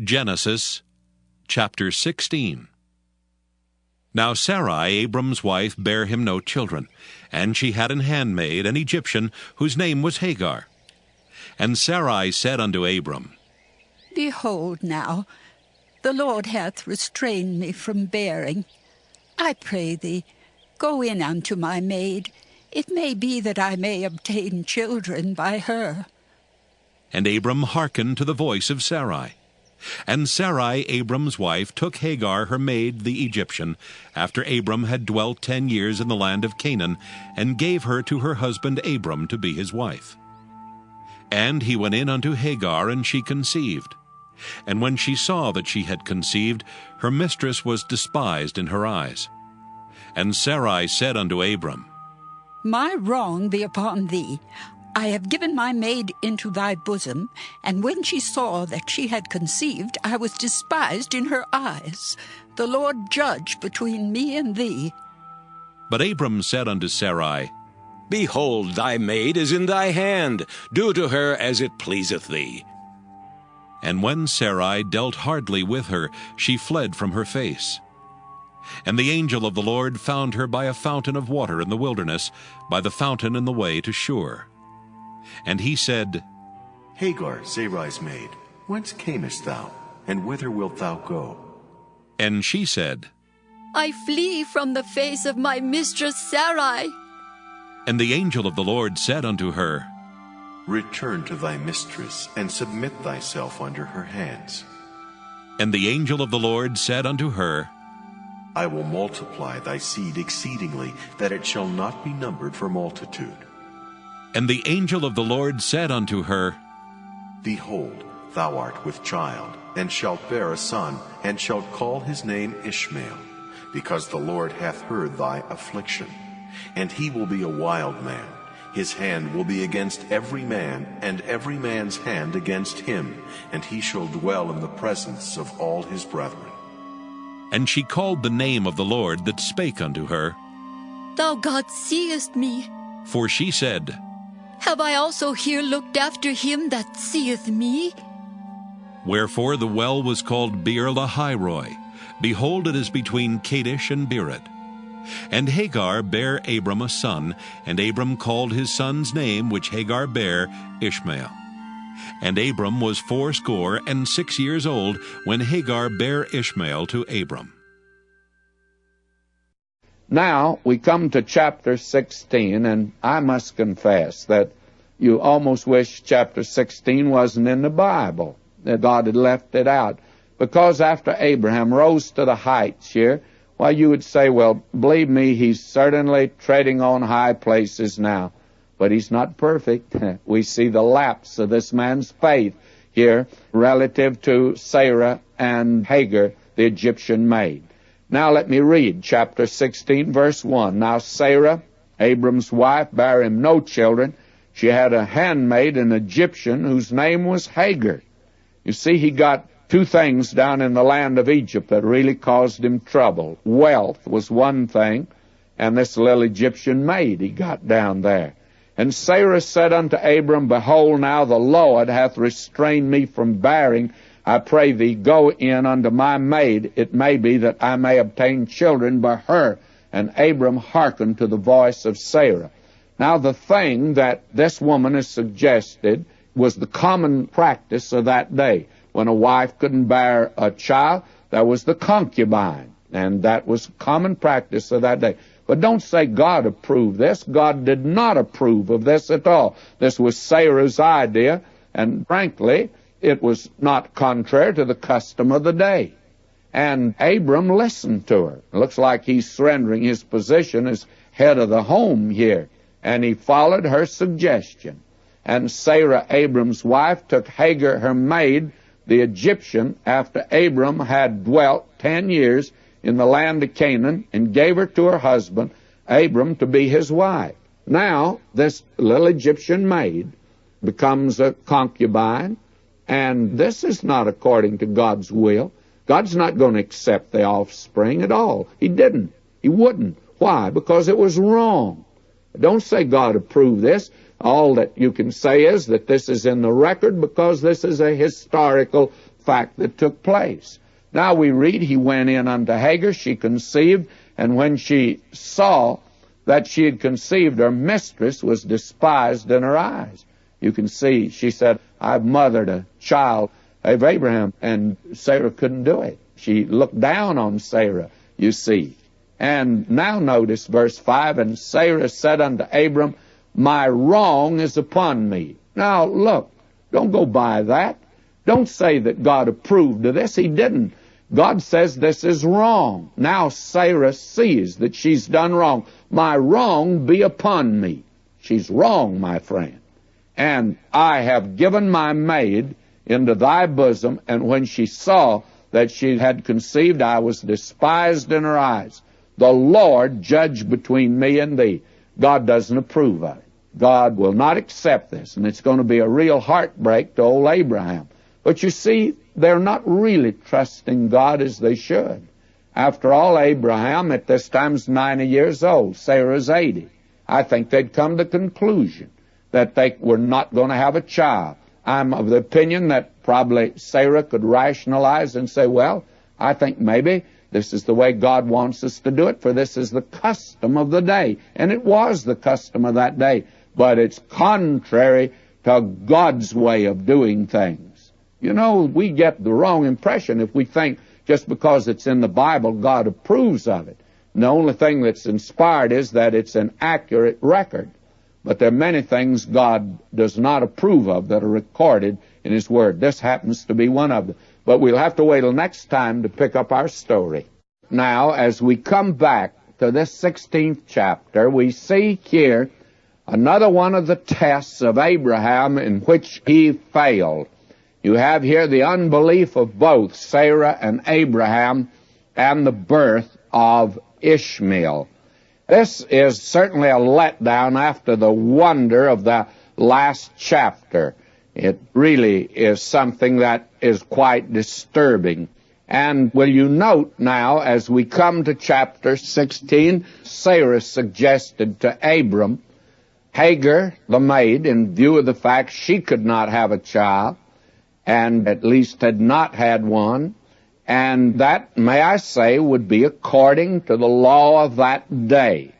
Genesis chapter 16. Now Sarai, Abram's wife, bare him no children, and she had an handmaid, an Egyptian, whose name was Hagar. And Sarai said unto Abram, Behold now, the Lord hath restrained me from bearing. I pray thee, go in unto my maid. It may be that I may obtain children by her. And Abram hearkened to the voice of Sarai. And Sarai, Abram's wife, took Hagar her maid, the Egyptian, after Abram had dwelt 10 years in the land of Canaan, and gave her to her husband Abram to be his wife. And he went in unto Hagar, and she conceived. And when she saw that she had conceived, her mistress was despised in her eyes. And Sarai said unto Abram, My wrong be upon thee. I have given my maid into thy bosom, and when she saw that she had conceived, I was despised in her eyes. The Lord judge between me and thee. But Abram said unto Sarai, Behold, thy maid is in thy hand. Do to her as it pleaseth thee. And when Sarai dealt hardly with her, she fled from her face. And the angel of the Lord found her by a fountain of water in the wilderness, by the fountain in the way to Shur. And he said, Hagar, Sarai's maid, whence camest thou, and whither wilt thou go? And she said, I flee from the face of my mistress Sarai. And the angel of the Lord said unto her, Return to thy mistress, and submit thyself under her hands. And the angel of the Lord said unto her, I will multiply thy seed exceedingly, that it shall not be numbered for multitude. And the angel of the Lord said unto her, Behold, thou art with child, and shalt bear a son, and shalt call his name Ishmael, because the Lord hath heard thy affliction. And he will be a wild man. His hand will be against every man, and every man's hand against him, and he shall dwell in the presence of all his brethren. And she called the name of the Lord that spake unto her. Thou God seest me. For she said, Have I also here looked after him that seeth me? Wherefore the well was called Beer-lahai-roi. Behold, it is between Kadesh and Beerith. And Hagar bare Abram a son, and Abram called his son's name, which Hagar bare, Ishmael. And Abram was 86 years old when Hagar bare Ishmael to Abram. Now we come to chapter 16, and I must confess that you almost wish chapter 16 wasn't in the Bible, that God had left it out. Because after Abraham rose to the heights here, well, you would say, well, believe me, he's certainly treading on high places now. But he's not perfect. We see the lapse of this man's faith here relative to Sarah and Hagar, the Egyptian maid. Now let me read chapter 16, verse 1. Now Sarah, Abram's wife, bare him no children. She had a handmaid, an Egyptian, whose name was Hagar. You see, he got two things down in the land of Egypt that really caused him trouble. Wealth was one thing, and this little Egyptian maid he got down there. And Sarah said unto Abram, Behold, now the Lord hath restrained me from bearing. I pray thee, go in unto my maid. It may be that I may obtain children by her. And Abram hearkened to the voice of Sarah. Now the thing that this woman has suggested was the common practice of that day. When a wife couldn't bear a child, there was the concubine. And that was common practice of that day. But don't say God approved this. God did not approve of this at all. This was Sarah's idea, and frankly, it was not contrary to the custom of the day. And Abram listened to her. It looks like he's surrendering his position as head of the home here. And he followed her suggestion. And Sarah, Abram's wife, took Hagar, her maid, the Egyptian, after Abram had dwelt 10 years in the land of Canaan, and gave her to her husband, Abram, to be his wife. Now, this little Egyptian maid becomes a concubine, and this is not according to God's will. God's not going to accept the offspring at all. He didn't. He wouldn't. Why? Because it was wrong. Don't say God approved this. All that you can say is that this is in the record because this is a historical fact that took place. Now we read, he went in unto Hagar, she conceived, and when she saw that she had conceived, her mistress was despised in her eyes. You can see, she said, I've mothered a child of Abraham, and Sarah couldn't do it. She looked down on Sarah, you see. And now notice verse 5, and Sarah said unto Abram, my wrong is upon me. Now look, don't go by that. Don't say that God approved of this. He didn't. God says this is wrong. Now Sarah sees that she's done wrong. My wrong be upon me. She's wrong, my friend. And I have given my maid into thy bosom, and when she saw that she had conceived, I was despised in her eyes. The Lord judge between me and thee. God doesn't approve of it. God will not accept this, and it's going to be a real heartbreak to old Abraham. But you see, they're not really trusting God as they should. After all, Abraham at this time is 90 years old. Sarah's 80. I think they'd come to the conclusion that they were not going to have a child. I'm of the opinion that probably Sarah could rationalize and say, well, I think maybe this is the way God wants us to do it, for this is the custom of the day. And it was the custom of that day, but it's contrary to God's way of doing things. You know, we get the wrong impression if we think just because it's in the Bible, God approves of it. And the only thing that's inspired is that it's an accurate record. But there are many things God does not approve of that are recorded in His Word. This happens to be one of them. But we'll have to wait till next time to pick up our story. Now, as we come back to this 16th chapter, we see here another one of the tests of Abraham in which he failed. You have here the unbelief of both Sarah and Abraham and the birth of Ishmael. This is certainly a letdown after the wonder of the last chapter. It really is something that is quite disturbing. And will you note now, as we come to chapter 16, Sarah suggested to Abram, Hagar, the maid, in view of the fact she could not have a child, and at least had not had one, and that, may I say, would be according to the law of that day.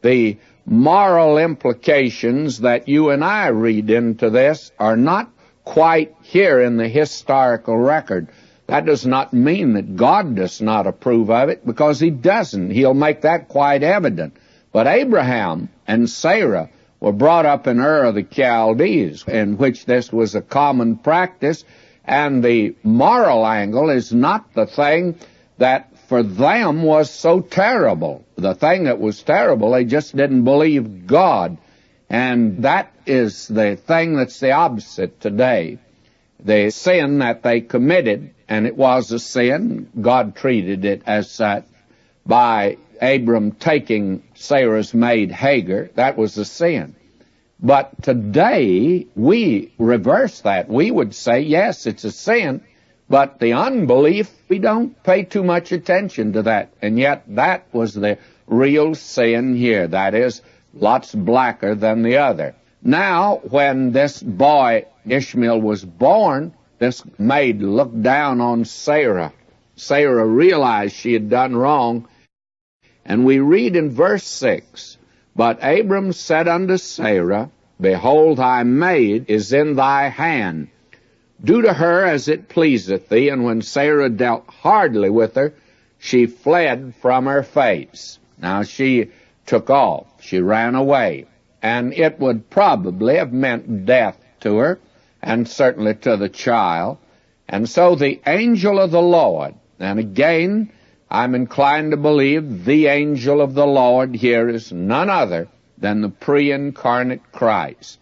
The moral implications that you and I read into this are not quite here in the historical record. That does not mean that God does not approve of it, because He doesn't. He'll make that quite evident. But Abraham and Sarah were brought up in Ur of the Chaldees, in which this was a common practice, and the moral angle is not the thing that for them was so terrible. The thing that was terrible, they just didn't believe God. And that is the thing that's the opposite today. The sin that they committed, and it was a sin, God treated it as such, by Abram taking Sarah's maid Hagar, that was a sin. But today, we reverse that. We would say, yes, it's a sin, but the unbelief, we don't pay too much attention to that. And yet, that was the real sin here. That is, lots blacker than the other. Now, when this boy, Ishmael, was born, this maid looked down on Sarah. Sarah realized she had done wrong. And we read in verse 6, But Abram said unto Sarah, Behold, thy maid is in thy hand. Do to her as it pleaseth thee. And when Sarah dealt hardly with her, she fled from her face. Now she took off. She ran away. And it would probably have meant death to her, and certainly to the child. And so the angel of the Lord, and again, I'm inclined to believe the angel of the Lord here is none other than the pre-incarnate Christ.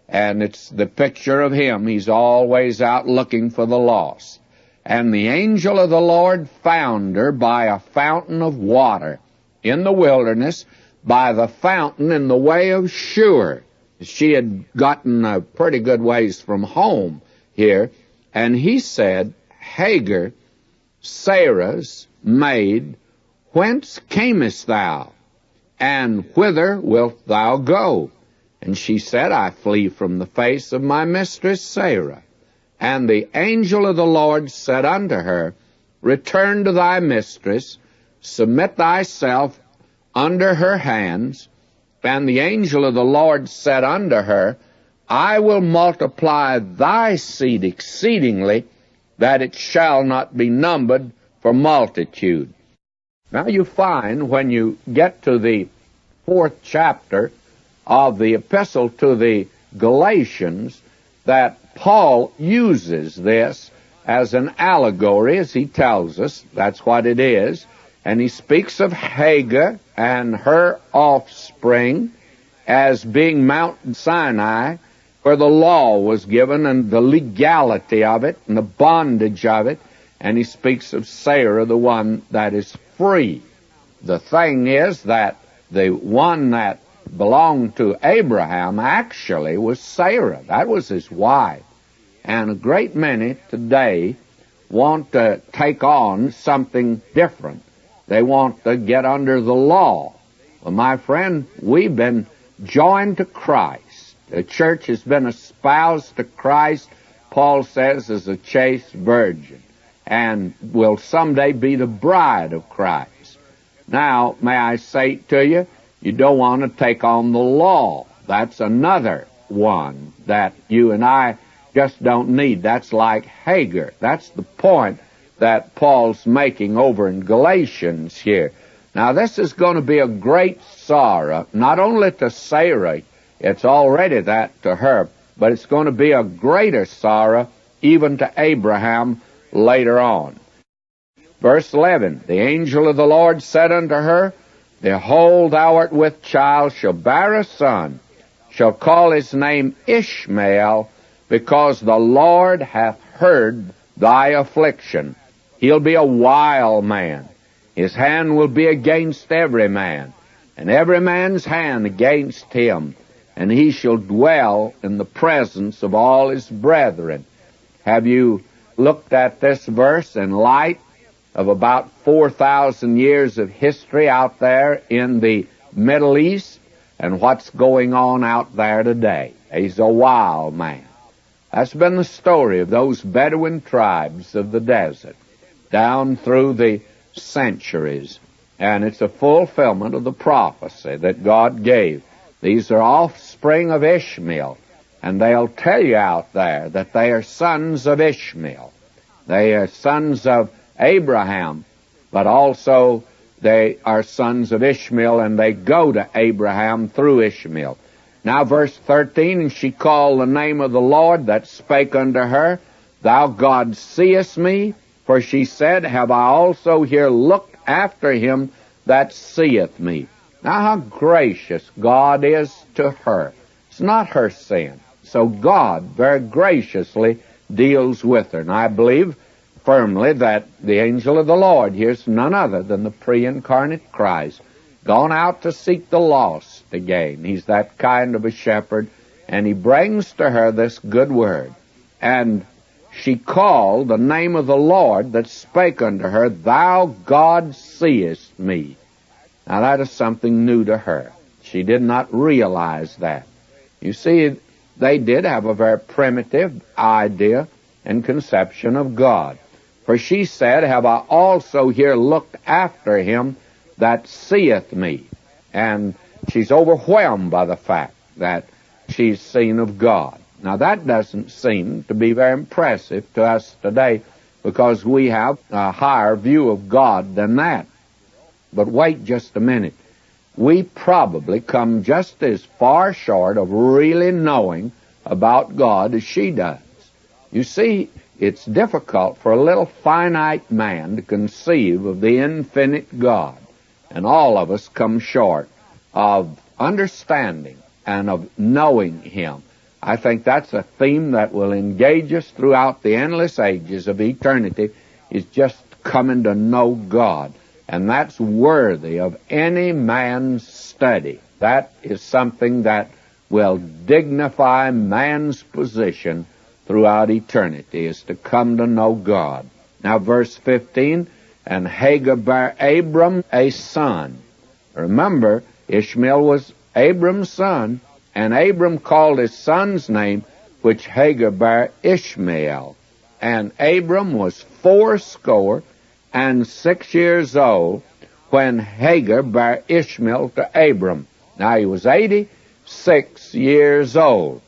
And it's the picture of Him. He's always out looking for the lost. And the angel of the Lord found her by a fountain of water in the wilderness, by the fountain in the way of Shur. She had gotten a pretty good ways from home here. And he said, Hagar, Sarah's maid, whence camest thou? And whither wilt thou go? And she said, I flee from the face of my mistress Sarah. And the angel of the Lord said unto her, Return to thy mistress, submit thyself under her hands. And the angel of the Lord said unto her, I will multiply thy seed exceedingly, that it shall not be numbered for multitude. Now you find when you get to the 4th chapter of the epistle to the Galatians that Paul uses this as an allegory, as he tells us. That's what it is. And he speaks of Hagar and her offspring as being Mount Sinai, where the law was given and the legality of it and the bondage of it. And he speaks of Sarah, the one that is free. The thing is that the one that belonged to Abraham actually was Sarah. That was his wife. And a great many today want to take on something different. They want to get under the law. Well, my friend, we've been joined to Christ. The church has been espoused to Christ, Paul says, as a chaste virgin, and will someday be the bride of Christ. Now, may I say to you, you don't want to take on the law. That's another one that you and I just don't need. That's like Hagar. That's the point that Paul's making over in Galatians here. Now, this is going to be a great sorrow, not only to Sarah, it's already that to her, but it's going to be a greater sorrow even to Abraham later on. Verse 11, the angel of the Lord said unto her, Behold, thou art with child, shall bear a son, shall call his name Ishmael, because the Lord hath heard thy affliction. He'll be a wild man. His hand will be against every man, and every man's hand against him, and he shall dwell in the presence of all his brethren. Have you looked at this verse in light of about 4,000 years of history out there in the Middle East and what's going on out there today? He's a wild man. That's been the story of those Bedouin tribes of the desert down through the centuries, and it's a fulfillment of the prophecy that God gave. These are offspring of Ishmael, and they'll tell you out there that they are sons of Ishmael. They are sons of Abraham, but also they are sons of Ishmael, and they go to Abraham through Ishmael. Now verse 13, And she called the name of the Lord that spake unto her, Thou God seest me, for she said, Have I also here looked after him that seeth me? Now how gracious God is to her. It's not her sin. So God very graciously deals with her. And I believe firmly that the angel of the Lord here's none other than the pre-incarnate Christ, gone out to seek the lost again. He's that kind of a shepherd, and he brings to her this good word. And she called the name of the Lord that spake unto her, Thou God seest me. Now that is something new to her. She did not realize that. You see, they did have a very primitive idea and conception of God. For she said, Have I also here looked after him that seeth me? And she's overwhelmed by the fact that she's seen of God. Now that doesn't seem to be very impressive to us today, because we have a higher view of God than that. But wait just a minute. We probably come just as far short of really knowing about God as she does. You see, it's difficult for a little finite man to conceive of the infinite God. And all of us come short of understanding and of knowing him. I think that's a theme that will engage us throughout the endless ages of eternity, is just coming to know God. And that's worthy of any man's study. That is something that will dignify man's position throughout eternity, is to come to know God. Now verse 15, And Hagar bare Abram a son. Remember, Ishmael was Abram's son, and Abram called his son's name which Hagar bare Ishmael. And Abram was fourscore and 6 old when Hagar bare Ishmael to Abram. Now he was 86 years old.